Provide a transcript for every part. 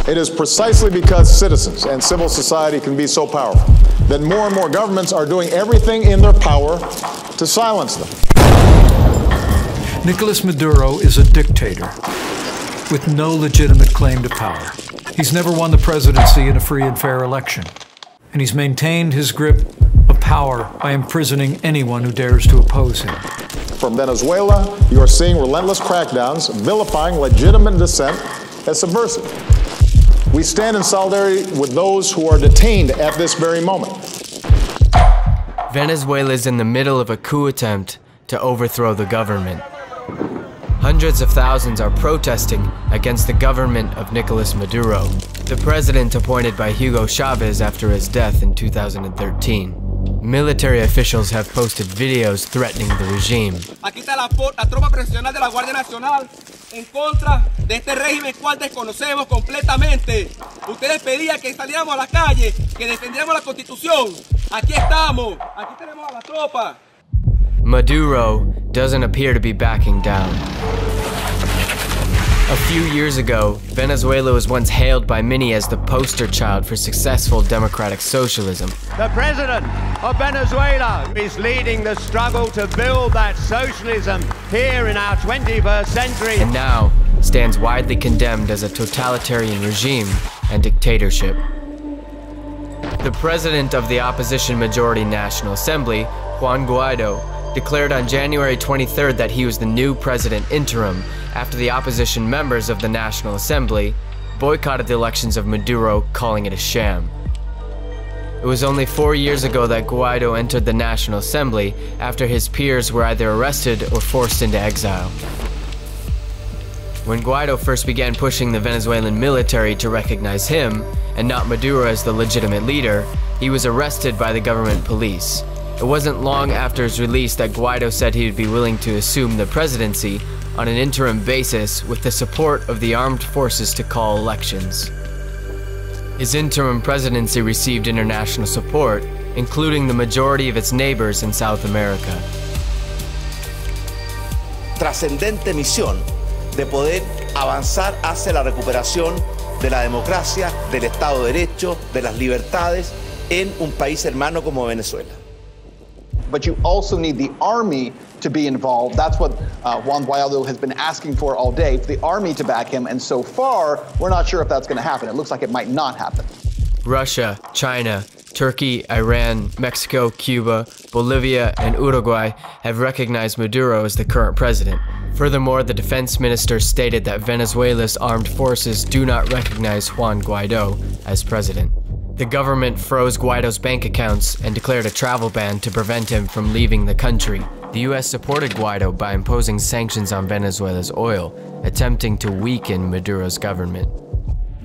It is precisely because citizens and civil society can be so powerful that more and more governments are doing everything in their power to silence them. Nicolás Maduro is a dictator with no legitimate claim to power. He's never won the presidency in a free and fair election, and he's maintained his grip of power by imprisoning anyone who dares to oppose him. From Venezuela, you are seeing relentless crackdowns vilifying legitimate dissent as subversive. We stand in solidarity with those who are detained at this very moment. Venezuela is in the middle of a coup attempt to overthrow the government. Hundreds of thousands are protesting against the government of Nicolás Maduro, the president appointed by Hugo Chavez after his death in 2013. Military officials have posted videos threatening the regime. Aquí está la tropa profesional de la Guardia Nacional en contra de este régimen cual desconocemos completamente. Ustedes pedían que saliéramos a la calle, que defendiéramos la Constitución. Aquí estamos, aquí tenemos a la tropa. Maduro doesn't appear to be backing down. A few years ago, Venezuela was once hailed by many as the poster child for successful democratic socialism. The president of Venezuela is leading the struggle to build that socialism here in our 21st century. And now stands widely condemned as a totalitarian regime and dictatorship. The president of the opposition majority National Assembly, Juan Guaido, declared on January 23rd that he was the new president interim after the opposition members of the National Assembly boycotted the elections of Maduro, calling it a sham. It was only 4 years ago that Guaido entered the National Assembly after his peers were either arrested or forced into exile. When Guaido first began pushing the Venezuelan military to recognize him, and not Maduro as the legitimate leader, he was arrested by the government police. It wasn't long after his release that Guaido said he would be willing to assume the presidency on an interim basis with the support of the armed forces to call elections. His interim presidency received international support, including the majority of its neighbors in South America. Trascendente misión de poder avanzar hacia la recuperación de la democracia, del Estado de Derecho, de las libertades en un país hermano como Venezuela. But you also need the army to be involved. That's what Juan Guaido has been asking for all day, for the army to back him, and so far, we're not sure if that's going to happen. It looks like it might not happen. Russia, China, Turkey, Iran, Mexico, Cuba, Bolivia, and Uruguay have recognized Maduro as the current president. Furthermore, the defense minister stated that Venezuela's armed forces do not recognize Juan Guaido as president. The government froze Guaido's bank accounts and declared a travel ban to prevent him from leaving the country. The US supported Guaido by imposing sanctions on Venezuela's oil, attempting to weaken Maduro's government.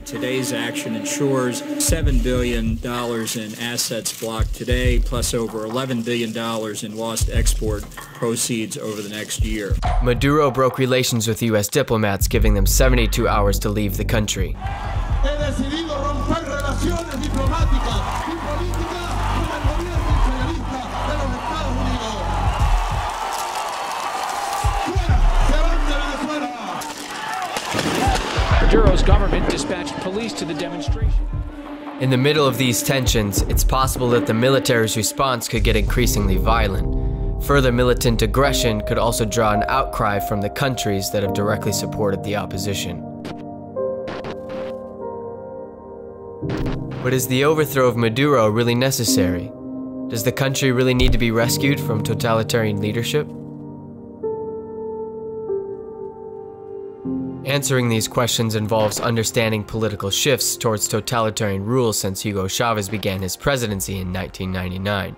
Today's action ensures $7 billion in assets blocked today, plus over $11 billion in lost export proceeds over the next year. Maduro broke relations with US diplomats, giving them 72 hours to leave the country. Maduro's government dispatched police to the demonstration. In the middle of these tensions, it's possible that the military's response could get increasingly violent. Further militant aggression could also draw an outcry from the countries that have directly supported the opposition. But is the overthrow of Maduro really necessary? Does the country really need to be rescued from totalitarian leadership? Answering these questions involves understanding political shifts towards totalitarian rule since Hugo Chavez began his presidency in 1999.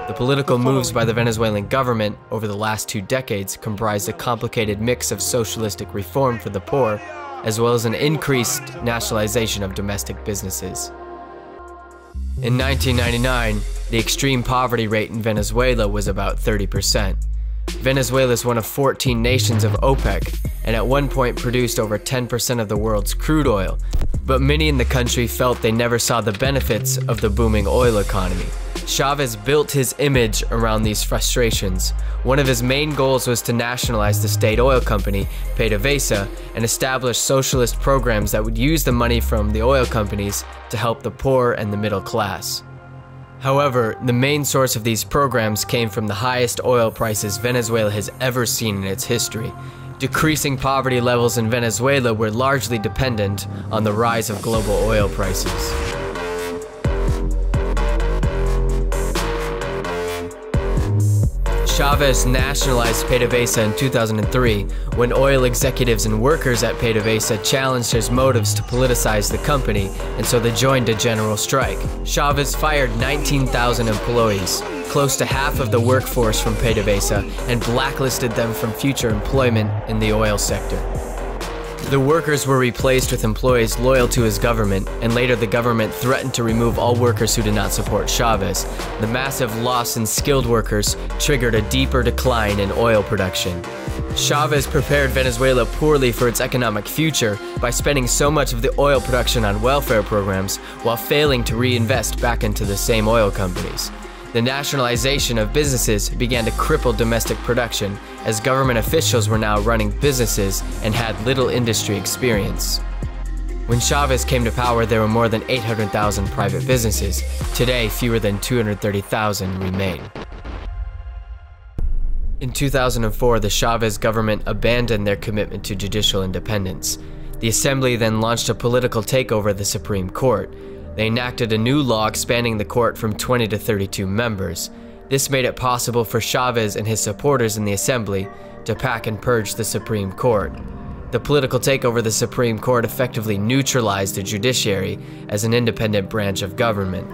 The political moves by the Venezuelan government over the last 2 decades comprise a complicated mix of socialistic reform for the poor, as well as an increased nationalization of domestic businesses. In 1999, the extreme poverty rate in Venezuela was about 30%. Venezuela is one of 14 nations of OPEC, and at one point produced over 10% of the world's crude oil, but many in the country felt they never saw the benefits of the booming oil economy. Chavez built his image around these frustrations. One of his main goals was to nationalize the state oil company, PDVSA, and establish socialist programs that would use the money from the oil companies to help the poor and the middle class. However, the main source of these programs came from the highest oil prices Venezuela has ever seen in its history. Decreasing poverty levels in Venezuela were largely dependent on the rise of global oil prices. Chavez nationalized PDVSA in 2003 when oil executives and workers at PDVSA challenged his motives to politicize the company, and so they joined a general strike. Chavez fired 19,000 employees, close to half of the workforce from PDVSA, and blacklisted them from future employment in the oil sector. The workers were replaced with employees loyal to his government, and later the government threatened to remove all workers who did not support Chavez. The massive loss in skilled workers triggered a deeper decline in oil production. Chavez prepared Venezuela poorly for its economic future by spending so much of the oil production on welfare programs while failing to reinvest back into the same oil companies. The nationalization of businesses began to cripple domestic production, as government officials were now running businesses and had little industry experience. When Chavez came to power, there were more than 800,000 private businesses. Today, fewer than 230,000 remain. In 2004, the Chavez government abandoned their commitment to judicial independence. The assembly then launched a political takeover of the Supreme Court. They enacted a new law expanding the court from 20 to 32 members. This made it possible for Chavez and his supporters in the assembly to pack and purge the Supreme Court. The political takeover of the Supreme Court effectively neutralized the judiciary as an independent branch of government.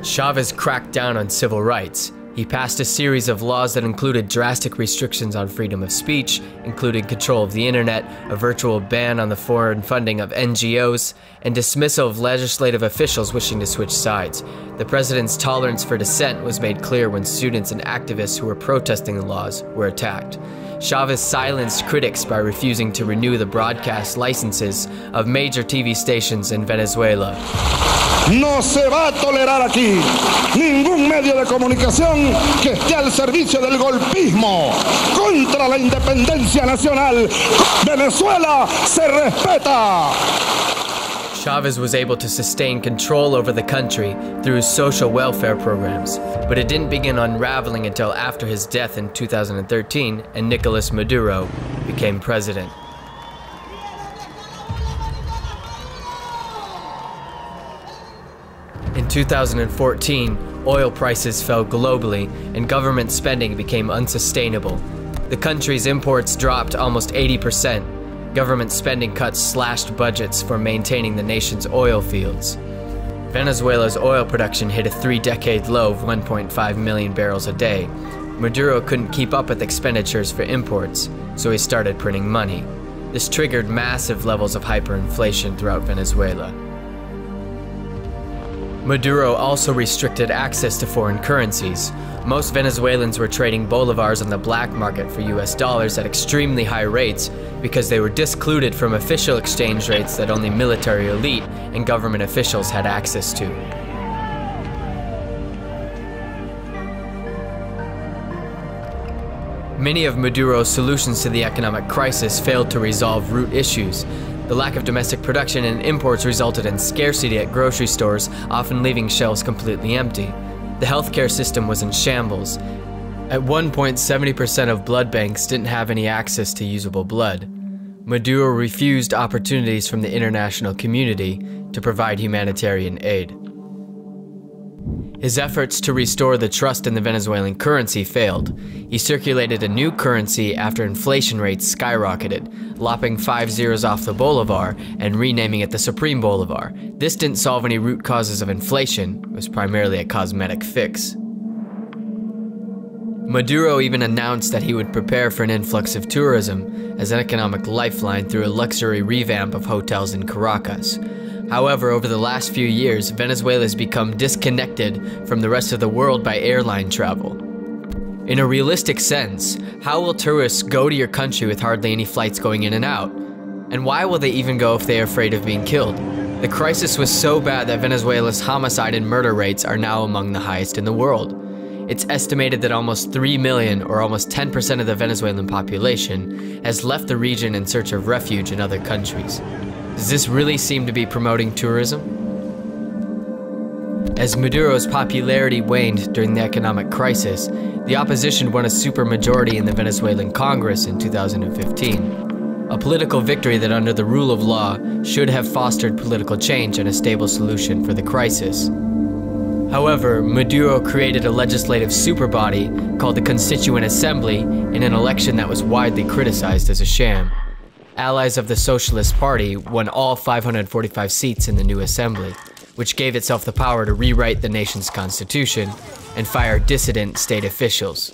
Chavez cracked down on civil rights. He passed a series of laws that included drastic restrictions on freedom of speech, including control of the internet, a virtual ban on the foreign funding of NGOs, and dismissal of legislative officials wishing to switch sides. The president's tolerance for dissent was made clear when students and activists who were protesting the laws were attacked. Chavez silenced critics by refusing to renew the broadcast licenses of major TV stations in Venezuela. No se va a tolerar aquí ningún medio de comunicación que esté al servicio del golpismo contra la independencia nacional. Venezuela se respeta. Chavez was able to sustain control over the country through his social welfare programs, but it didn't begin unraveling until after his death in 2013 and Nicolás Maduro became president. In 2014, oil prices fell globally and government spending became unsustainable. The country's imports dropped almost 80%. Government spending cuts slashed budgets for maintaining the nation's oil fields. Venezuela's oil production hit a 3-decade low of 1.5 million barrels a day. Maduro couldn't keep up with expenditures for imports, so he started printing money. This triggered massive levels of hyperinflation throughout Venezuela. Maduro also restricted access to foreign currencies. Most Venezuelans were trading bolivars on the black market for US dollars at extremely high rates because they were discluded from official exchange rates that only military elite and government officials had access to. Many of Maduro's solutions to the economic crisis failed to resolve root issues. The lack of domestic production and imports resulted in scarcity at grocery stores, often leaving shelves completely empty. The healthcare system was in shambles. At one point, 70% of blood banks didn't have any access to usable blood. Maduro refused opportunities from the international community to provide humanitarian aid. His efforts to restore the trust in the Venezuelan currency failed. He circulated a new currency after inflation rates skyrocketed, lopping 5 zeros off the bolivar and renaming it the Supreme Bolivar. This didn't solve any root causes of inflation. It was primarily a cosmetic fix. Maduro even announced that he would prepare for an influx of tourism as an economic lifeline through a luxury revamp of hotels in Caracas. However, over the last few years, Venezuela has become disconnected from the rest of the world by airline travel. In a realistic sense, how will tourists go to your country with hardly any flights going in and out? And why will they even go if they are afraid of being killed? The crisis was so bad that Venezuela's homicide and murder rates are now among the highest in the world. It's estimated that almost 3 million, or almost 10% of the Venezuelan population, has left the region in search of refuge in other countries. Does this really seem to be promoting tourism? As Maduro's popularity waned during the economic crisis, the opposition won a supermajority in the Venezuelan Congress in 2015. A political victory that, under the rule of law, should have fostered political change and a stable solution for the crisis. However, Maduro created a legislative superbody called the Constituent Assembly in an election that was widely criticized as a sham. Allies of the Socialist Party won all 545 seats in the new assembly, which gave itself the power to rewrite the nation's constitution and fire dissident state officials.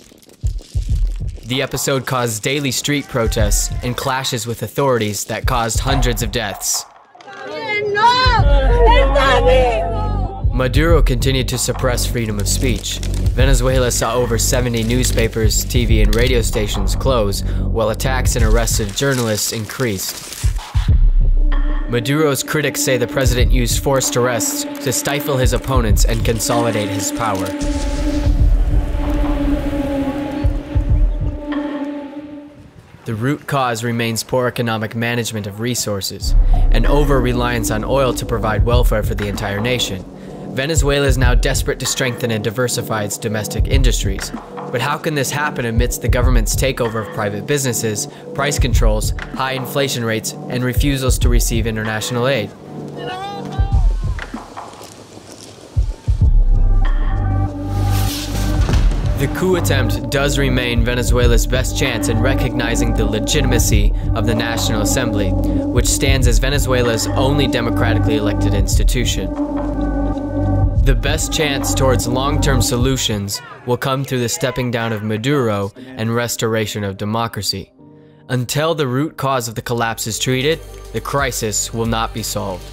The episode caused daily street protests and clashes with authorities that caused hundreds of deaths. Maduro continued to suppress freedom of speech. Venezuela saw over 70 newspapers, TV, and radio stations close, while attacks and arrests of journalists increased. Maduro's critics say the president used forced arrests to stifle his opponents and consolidate his power. The root cause remains poor economic management of resources, and over-reliance on oil to provide welfare for the entire nation. Venezuela is now desperate to strengthen and diversify its domestic industries. But how can this happen amidst the government's takeover of private businesses, price controls, high inflation rates, and refusals to receive international aid? The coup attempt does remain Venezuela's best chance in recognizing the legitimacy of the National Assembly, which stands as Venezuela's only democratically elected institution. The best chance towards long-term solutions will come through the stepping down of Maduro and restoration of democracy. Until the root cause of the collapse is treated, the crisis will not be solved.